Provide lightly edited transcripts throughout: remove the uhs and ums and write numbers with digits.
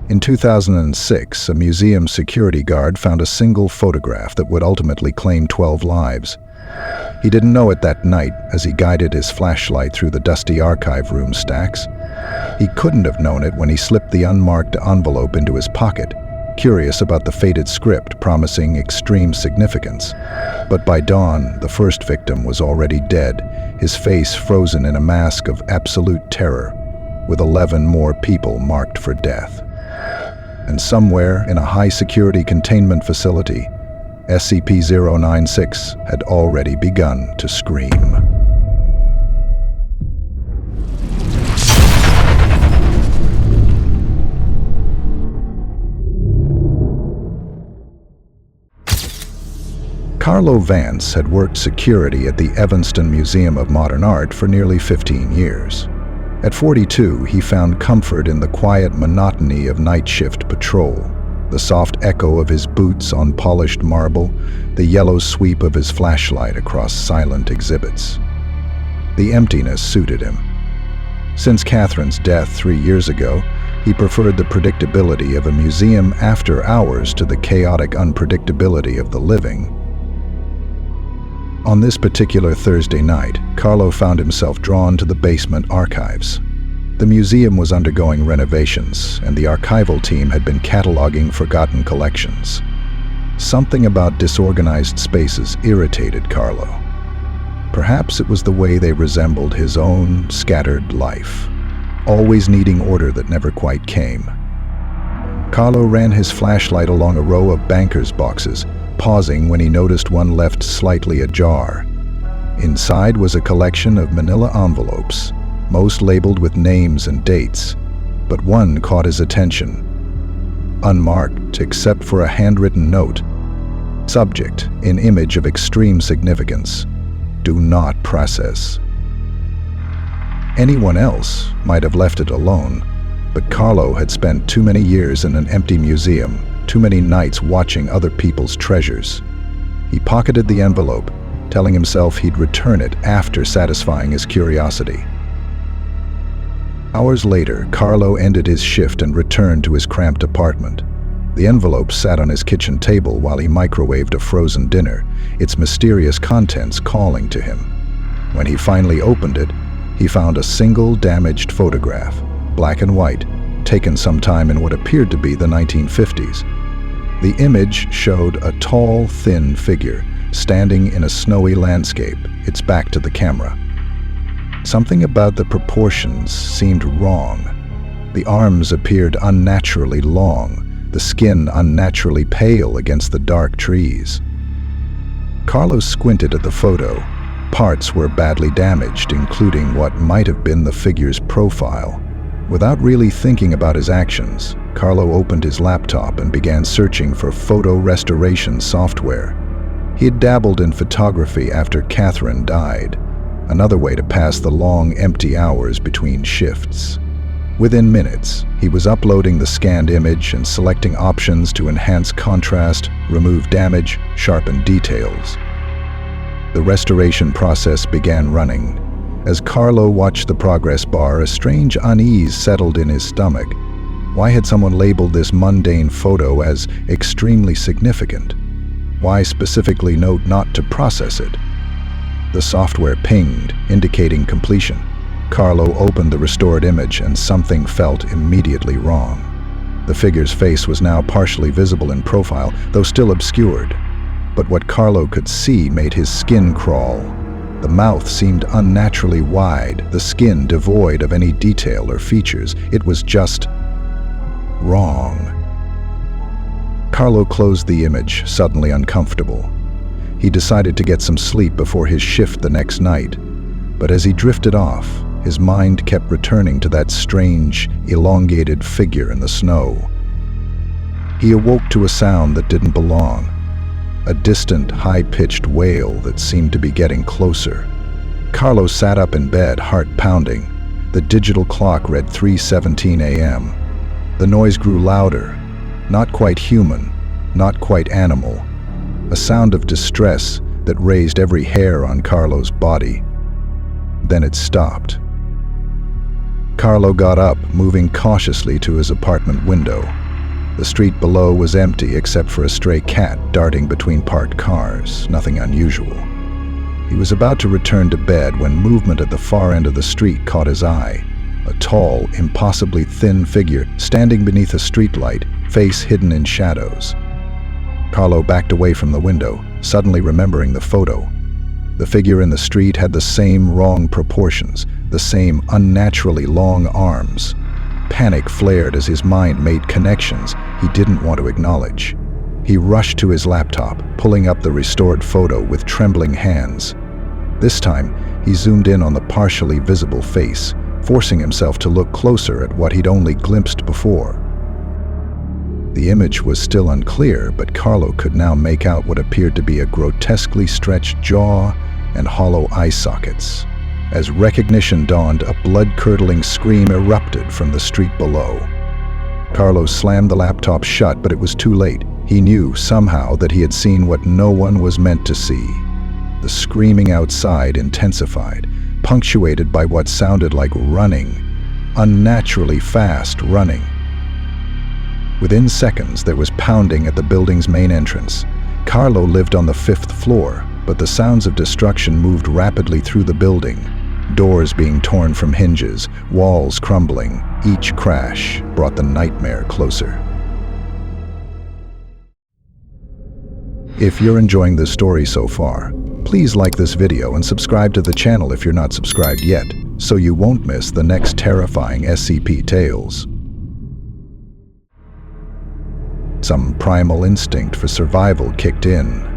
In 2006, a museum security guard found a single photograph that would ultimately claim 12 lives. He didn't know it that night as he guided his flashlight through the dusty archive room stacks. He couldn't have known it when he slipped the unmarked envelope into his pocket, curious about the faded script promising extreme significance. But by dawn, the first victim was already dead, his face frozen in a mask of absolute terror, with 11 more people marked for death. And somewhere in a high-security containment facility, SCP-096 had already begun to scream. Carlo Vance had worked security at the Evanston Museum of Modern Art for nearly 15 years. At 42, he found comfort in the quiet monotony of night shift patrol, the soft echo of his boots on polished marble, the yellow sweep of his flashlight across silent exhibits. The emptiness suited him. Since Catherine's death 3 years ago, he preferred the predictability of a museum after hours to the chaotic unpredictability of the living. On this particular Thursday night, Carlo found himself drawn to the basement archives. The museum was undergoing renovations, and the archival team had been cataloging forgotten collections. Something about disorganized spaces irritated Carlo. Perhaps it was the way they resembled his own scattered life, always needing order that never quite came. Carlo ran his flashlight along a row of bankers' boxes, pausing when he noticed one left slightly ajar. Inside was a collection of manila envelopes, most labeled with names and dates, but one caught his attention. Unmarked except for a handwritten note. Subject, in image of extreme significance. Do not process. Anyone else might have left it alone, but Carlo had spent too many years in an empty museum, too many nights watching other people's treasures. He pocketed the envelope, telling himself he'd return it after satisfying his curiosity. Hours later, Carlo ended his shift and returned to his cramped apartment. The envelope sat on his kitchen table while he microwaved a frozen dinner, its mysterious contents calling to him. When he finally opened it, he found a single damaged photograph, black and white, taken sometime in what appeared to be the 1950s. The image showed a tall, thin figure standing in a snowy landscape, its back to the camera. Something about the proportions seemed wrong. The arms appeared unnaturally long, the skin unnaturally pale against the dark trees. Carlo squinted at the photo. Parts were badly damaged, including what might have been the figure's profile. Without really thinking about his actions, Carlo opened his laptop and began searching for photo restoration software. He had dabbled in photography after Catherine died, another way to pass the long, empty hours between shifts. Within minutes, he was uploading the scanned image and selecting options to enhance contrast, remove damage, sharpen details. The restoration process began running. As Carlo watched the progress bar, a strange unease settled in his stomach. Why had someone labeled this mundane photo as extremely significant? Why specifically note not to process it? The software pinged, indicating completion. Carlo opened the restored image and something felt immediately wrong. The figure's face was now partially visible in profile, though still obscured. But what Carlo could see made his skin crawl. The mouth seemed unnaturally wide, the skin devoid of any detail or features. It was just wrong. Carlo closed the image, suddenly uncomfortable. He decided to get some sleep before his shift the next night, but as he drifted off, his mind kept returning to that strange, elongated figure in the snow. He awoke to a sound that didn't belong. A distant, high-pitched wail that seemed to be getting closer. Carlo sat up in bed, heart pounding. The digital clock read 3:17 a.m. The noise grew louder, not quite human, not quite animal. A sound of distress that raised every hair on Carlo's body. Then it stopped. Carlo got up, moving cautiously to his apartment window. The street below was empty except for a stray cat darting between parked cars, nothing unusual. He was about to return to bed when movement at the far end of the street caught his eye. A tall, impossibly thin figure standing beneath a streetlight, face hidden in shadows. Carlo backed away from the window, suddenly remembering the photo. The figure in the street had the same wrong proportions, the same unnaturally long arms. Panic flared as his mind made connections he didn't want to acknowledge. He rushed to his laptop, pulling up the restored photo with trembling hands. This time, he zoomed in on the partially visible face, forcing himself to look closer at what he'd only glimpsed before. The image was still unclear, but Carlo could now make out what appeared to be a grotesquely stretched jaw and hollow eye sockets. As recognition dawned, a blood-curdling scream erupted from the street below. Carlo slammed the laptop shut, but it was too late. He knew somehow that he had seen what no one was meant to see. The screaming outside intensified, punctuated by what sounded like running, unnaturally fast running. Within seconds, there was pounding at the building's main entrance. Carlo lived on the 5th floor, but the sounds of destruction moved rapidly through the building. Doors being torn from hinges, walls crumbling. Each crash brought the nightmare closer. If you're enjoying this story so far, please like this video and subscribe to the channel if you're not subscribed yet, so you won't miss the next terrifying SCP tales. Some primal instinct for survival kicked in.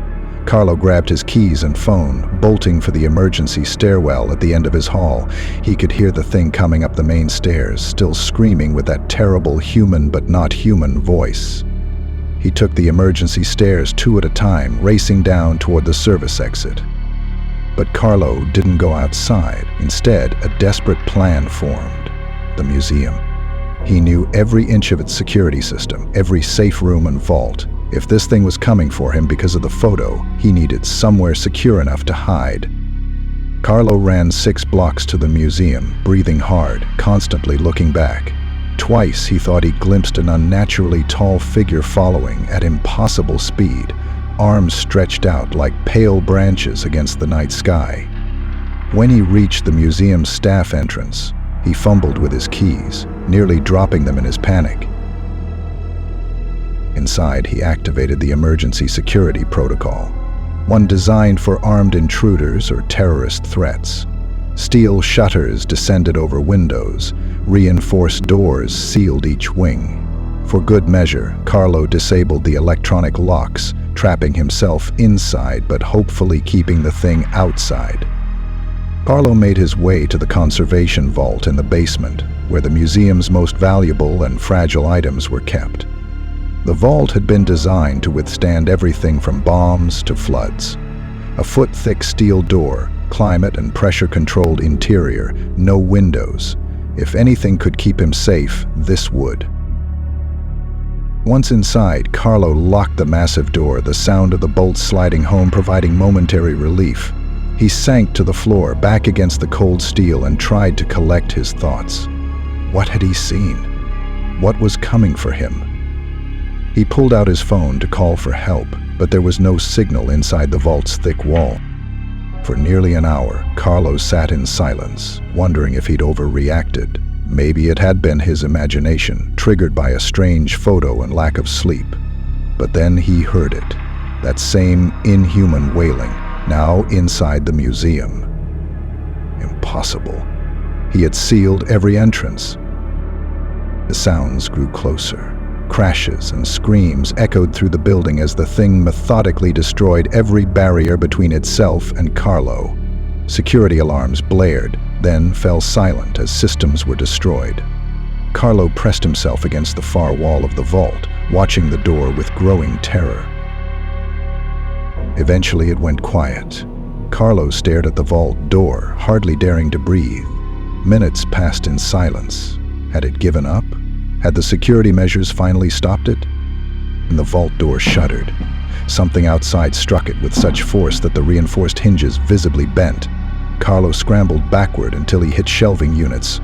Carlo grabbed his keys and phone, bolting for the emergency stairwell at the end of his hall. He could hear the thing coming up the main stairs, still screaming with that terrible human but not human voice. He took the emergency stairs 2 at a time, racing down toward the service exit. But Carlo didn't go outside. Instead, a desperate plan formed: the museum. He knew every inch of its security system, every safe room and vault. If this thing was coming for him because of the photo, he needed somewhere secure enough to hide. Carlo ran 6 blocks to the museum, breathing hard, constantly looking back. Twice he thought he glimpsed an unnaturally tall figure following at impossible speed, arms stretched out like pale branches against the night sky. When he reached the museum's staff entrance, he fumbled with his keys, nearly dropping them in his panic. Inside, he activated the emergency security protocol, one designed for armed intruders or terrorist threats. Steel shutters descended over windows, reinforced doors sealed each wing. For good measure, Carlo disabled the electronic locks, trapping himself inside but hopefully keeping the thing outside. Carlo made his way to the conservation vault in the basement, where the museum's most valuable and fragile items were kept. The vault had been designed to withstand everything from bombs to floods. A foot-thick steel door, climate and pressure-controlled interior, no windows. If anything could keep him safe, this would. Once inside, Carlo locked the massive door, the sound of the bolts sliding home providing momentary relief. He sank to the floor, back against the cold steel, and tried to collect his thoughts. What had he seen? What was coming for him? He pulled out his phone to call for help, but there was no signal inside the vault's thick wall. For nearly an hour, Carlo sat in silence, wondering if he'd overreacted. Maybe it had been his imagination, triggered by a strange photo and lack of sleep. But then he heard it, that same inhuman wailing, now inside the museum. Impossible. He had sealed every entrance. The sounds grew closer. Crashes and screams echoed through the building as the thing methodically destroyed every barrier between itself and Carlo. Security alarms blared, then fell silent as systems were destroyed. Carlo pressed himself against the far wall of the vault, watching the door with growing terror. Eventually it went quiet. Carlo stared at the vault door, hardly daring to breathe. Minutes passed in silence. Had it given up? Had the security measures finally stopped it? And the vault door shuddered. Something outside struck it with such force that the reinforced hinges visibly bent. Carlo scrambled backward until he hit shelving units.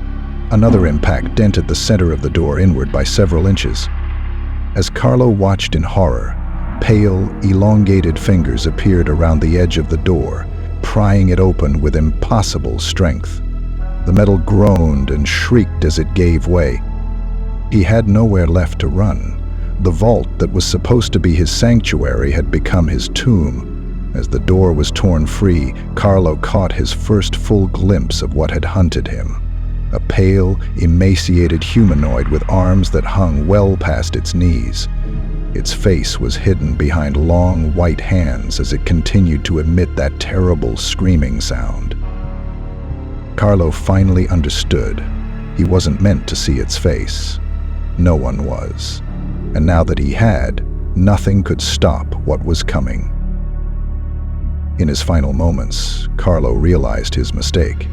Another impact dented the center of the door inward by several inches. As Carlo watched in horror, pale, elongated fingers appeared around the edge of the door, prying it open with impossible strength. The metal groaned and shrieked as it gave way. He had nowhere left to run. The vault that was supposed to be his sanctuary had become his tomb. As the door was torn free, Carlo caught his first full glimpse of what had hunted him. A pale, emaciated humanoid with arms that hung well past its knees. Its face was hidden behind long, white hands as it continued to emit that terrible screaming sound. Carlo finally understood. He wasn't meant to see its face. No one was. And now that he had, nothing could stop what was coming. In his final moments, Carlo realized his mistake.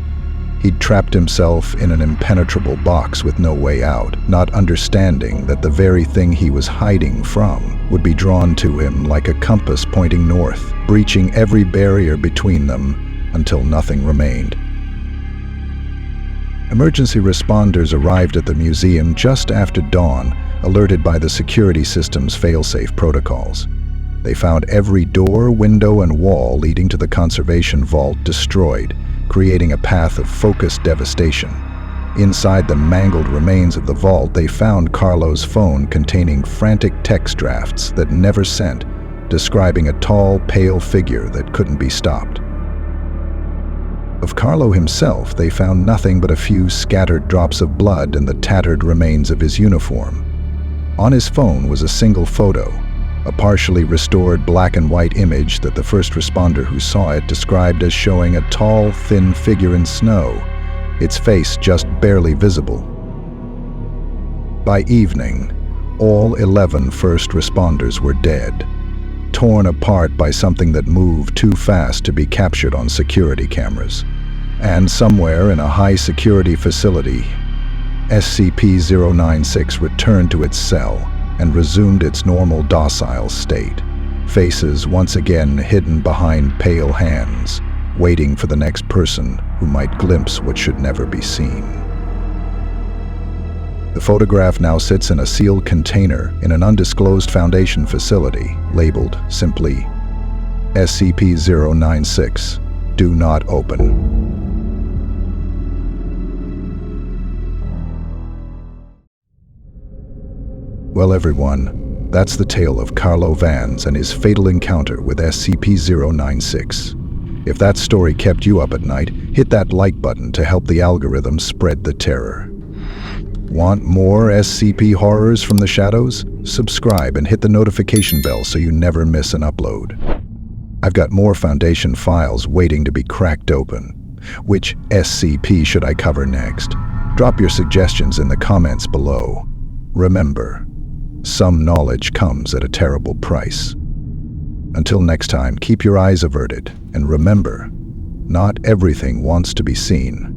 He'd trapped himself in an impenetrable box with no way out, not understanding that the very thing he was hiding from would be drawn to him like a compass pointing north, breaching every barrier between them until nothing remained. Emergency responders arrived at the museum just after dawn, alerted by the security system's fail-safe protocols. They found every door, window, and wall leading to the conservation vault destroyed, creating a path of focused devastation. Inside the mangled remains of the vault, they found Carlo's phone containing frantic text drafts that never sent, describing a tall, pale figure that couldn't be stopped. Of Carlo himself, they found nothing but a few scattered drops of blood and the tattered remains of his uniform. On his phone was a single photo, a partially restored black and white image that the first responder who saw it described as showing a tall, thin figure in snow, its face just barely visible. By evening, all 11 first responders were dead, torn apart by something that moved too fast to be captured on security cameras. And somewhere in a high-security facility, SCP-096 returned to its cell and resumed its normal docile state, faces once again hidden behind pale hands, waiting for the next person who might glimpse what should never be seen. The photograph now sits in a sealed container in an undisclosed Foundation facility, labeled simply SCP-096, Do Not Open. Well, everyone, that's the tale of Carlo Vans and his fatal encounter with SCP-096. If that story kept you up at night, hit that like button to help the algorithm spread the terror. Want more SCP horrors from the shadows? Subscribe and hit the notification bell so you never miss an upload. I've got more Foundation files waiting to be cracked open. Which SCP should I cover next? Drop your suggestions in the comments below. Remember, some knowledge comes at a terrible price. Until next time, keep your eyes averted, and remember, not everything wants to be seen.